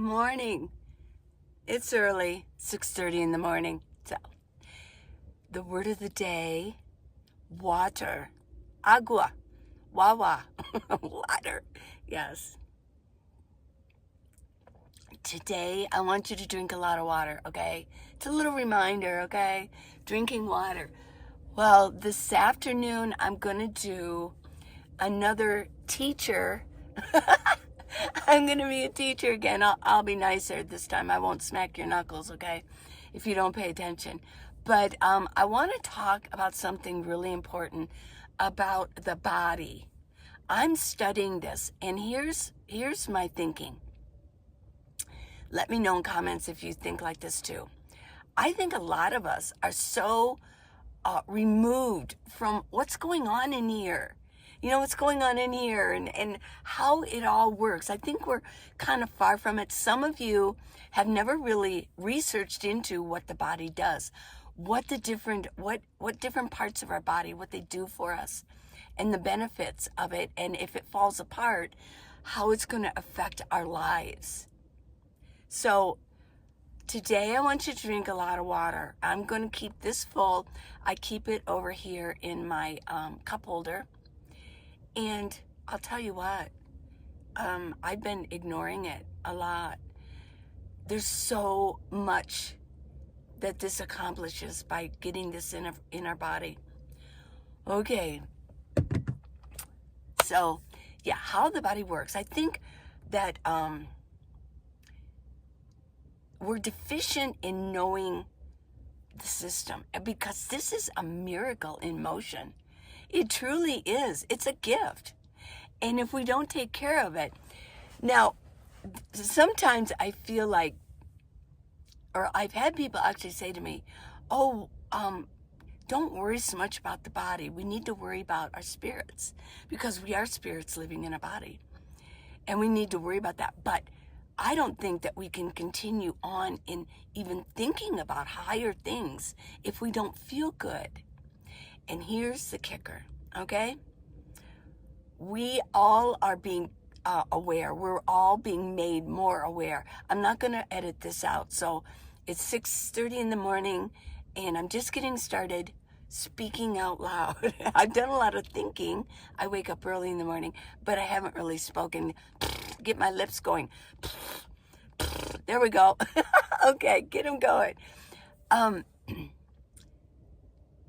morning. It's early, 6:30 in the morning. So, the word of the day, water. Agua. Wawa. Water. Yes. Today, I want you to drink a lot of water, okay? It's a little reminder, okay? Drinking water. Well, this afternoon, I'm going to do another teacher. I'm going to be a teacher again. I'll be nicer this time. I won't smack your knuckles, okay, if you don't pay attention. But I want to talk about something really important about the body. I'm studying this, and here's my thinking. Let me know in comments if you think like this too. I think a lot of us are so removed from what's going on in here. You know, what's going on in here and how it all works. I think we're kind of far from it. Some of you have never really researched into what the body does, what different parts of our body, what they do for us, and the benefits of it, and if it falls apart, how it's going to affect our lives. So today I want you to drink a lot of water. I'm going to keep this full. I keep it over here in my cup holder. And I'll tell you what, I've been ignoring it a lot. There's so much that this accomplishes by getting this in our body. Okay. So, yeah, how the body works. I think that we're deficient in knowing the system because this is a miracle in motion. It truly is. It's a gift. And if we don't take care of it, now, sometimes I feel like, or I've had people actually say to me, don't worry so much about the body. We need to worry about our spirits because we are spirits living in a body. And we need to worry about that. But I don't think that we can continue on in even thinking about higher things if we don't feel good. And here's the kicker, okay? We all are being aware. We're all being made more aware. I'm not going to edit this out. So it's 6:30 in the morning, and I'm just getting started speaking out loud. I've done a lot of thinking. I wake up early in the morning, but I haven't really spoken. Get my lips going. There we go. Okay, get them going.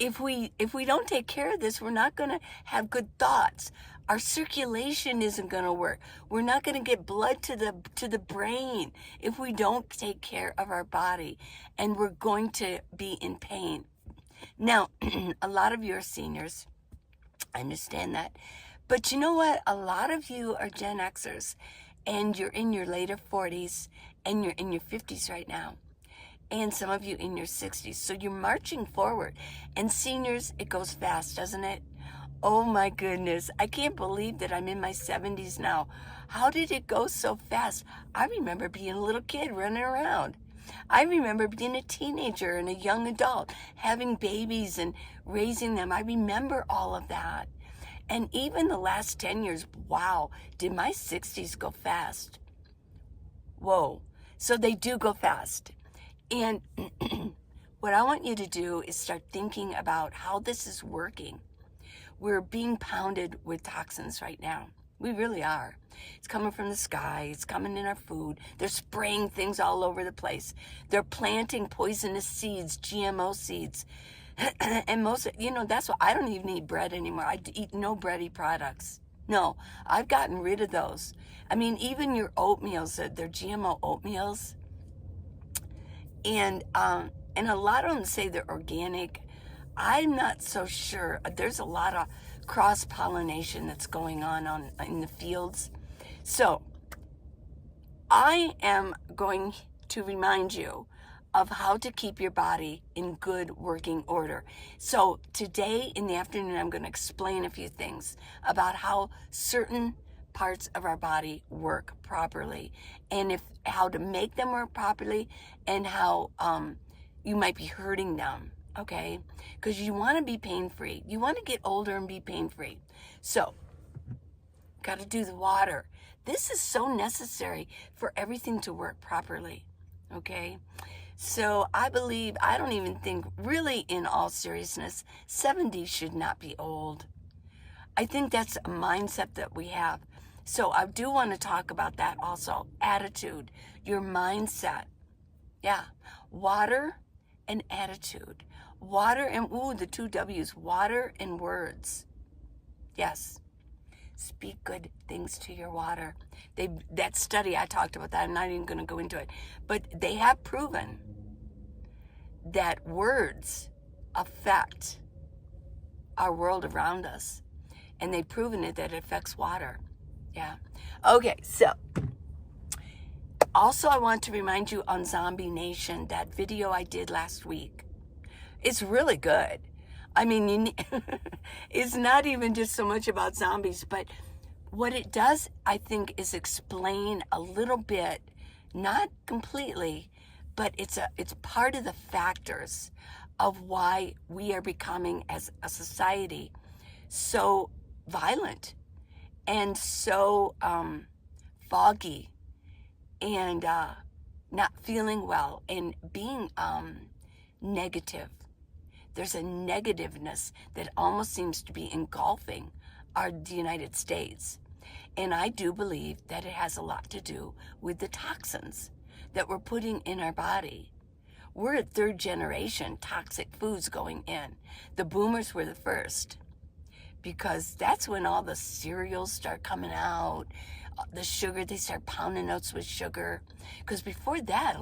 If we don't take care of this, we're not going to have good thoughts. Our circulation isn't going to work. We're not going to get blood to the brain if we don't take care of our body, and we're going to be in pain. Now, a lot of you are seniors. I understand that. But you know what? A lot of you are Gen Xers, and you're in your later 40s, and you're in your 50s right now. And some of you in your 60s. So you're marching forward. And seniors, it goes fast, doesn't it? Oh my goodness. I can't believe that I'm in my 70s now. How did it go so fast? I remember being a little kid running around. I remember being a teenager and a young adult, having babies and raising them. I remember all of that. And even the last 10 years, wow, did my 60s go fast? Whoa. So they do go fast. And what I want you to do is start thinking about how this is working. We're being pounded with toxins right now. We really are. It's coming from the sky. It's coming in our food. They're spraying things all over the place. They're planting poisonous seeds, GMO seeds. And that's why I don't even eat bread anymore. I eat no bready products. No, I've gotten rid of those. I mean, even your oatmeals, they're GMO oatmeals. And a lot of them say they're organic. I'm not so sure. There's a lot of cross-pollination that's going on in the fields. So I am going to remind you of how to keep your body in good working order. So today in the afternoon, I'm going to explain a few things about how certain parts of our body work properly, and how to make them work properly, and how you might be hurting them, okay? Because you want to be pain-free. You want to get older and be pain-free. So Got to do the water. This is so necessary for everything to work properly. Okay? So I don't even think, really in all seriousness, 70 should not be old. I think that's a mindset that we have. So I do want to talk about that also. Attitude, your mindset. Yeah. Water and attitude. Water and, the two W's, water and words. Yes. Speak good things to your water. That study, I talked about that. I'm not even going to go into it. But they have proven that words affect our world around us. And they've proven it that it affects water. Yeah. Okay, so also I want to remind you on Zombie Nation, that video I did last week. It's really good. I mean, it's not even just so much about zombies, but what it does, I think, is explain a little bit, not completely, but it's part of the factors of why we are becoming, as a society, so violent and so foggy and not feeling well and being negative. There's a negativeness that almost seems to be engulfing the United States. And I do believe that it has a lot to do with the toxins that we're putting in our body. We're a third generation toxic foods going in. The boomers were the first, because that's when all the cereals start coming out, the sugar, they start pounding oats with sugar. Because before that,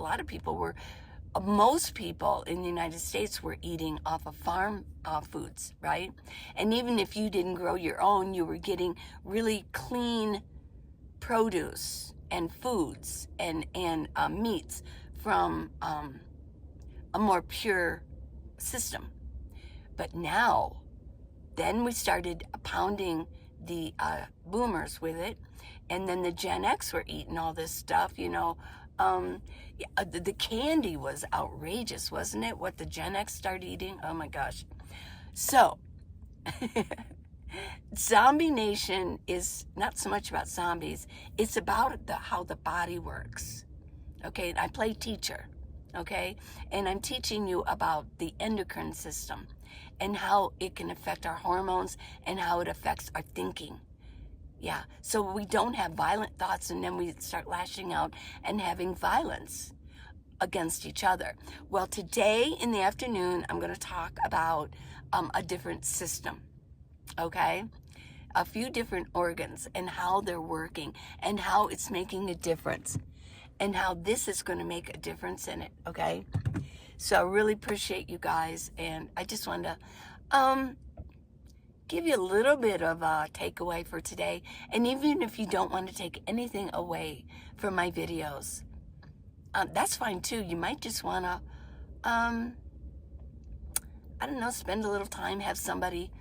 most people in the United States were eating off of farm foods, right? And even if you didn't grow your own, you were getting really clean produce and foods and meats from a more pure system. But now, then we started pounding the boomers with it, and then the Gen X were eating all this stuff, the candy was outrageous, wasn't it? What the Gen X started eating? Oh my gosh. So, Zombie Nation is not so much about zombies. It's about how the body works. Okay, I play teacher. Okay, and I'm teaching you about the endocrine system and how it can affect our hormones and how it affects our thinking. Yeah, so we don't have violent thoughts and then we start lashing out and having violence against each other. Well, today in the afternoon, I'm going to talk about a different system, okay? A few different organs and how they're working and how it's making a difference and how this is going to make a difference in it, okay? So I really appreciate you guys, and I just wanted to give you a little bit of a takeaway for today. And even if you don't want to take anything away from my videos, that's fine too. You might just want to, spend a little time, have somebody,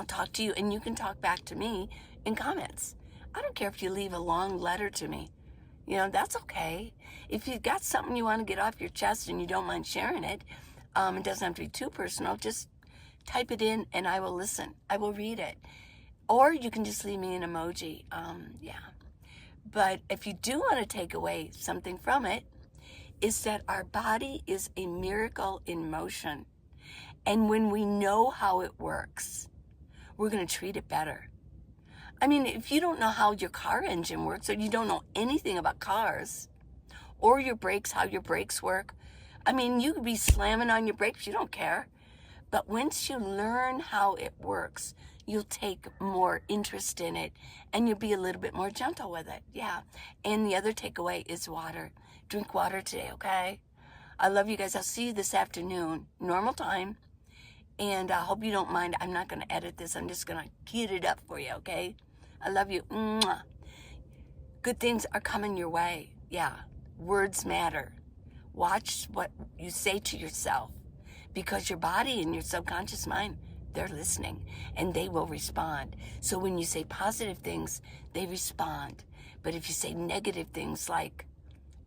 talk to you, and you can talk back to me in comments. I don't care if you leave a long letter to me. That's okay. If you've got something you want to get off your chest and you don't mind sharing it, it doesn't have to be too personal. Just type it in and I will listen. I will read it. Or you can just leave me an emoji. But if you do want to take away something from it, is that our body is a miracle in motion. And when we know how it works, we're going to treat it better. I mean, if you don't know how your car engine works, or you don't know anything about cars, or your brakes, how your brakes work, I mean, you could be slamming on your brakes, you don't care. But once you learn how it works, you'll take more interest in it, and you'll be a little bit more gentle with it. Yeah. And the other takeaway is water. Drink water today, okay? I love you guys. I'll see you this afternoon, normal time. And I hope you don't mind. I'm not going to edit this. I'm just going to heat it up for you, okay? I love you. Mwah. Good things are coming your way. Yeah. Words matter. Watch what you say to yourself, because your body and your subconscious mind, they're listening and they will respond. So when you say positive things, they respond. But if you say negative things like,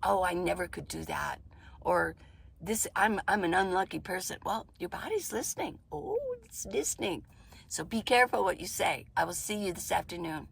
oh, I never could do that, or this, I'm an unlucky person, well, your body's listening. Oh, it's listening. So be careful what you say. I will see you this afternoon.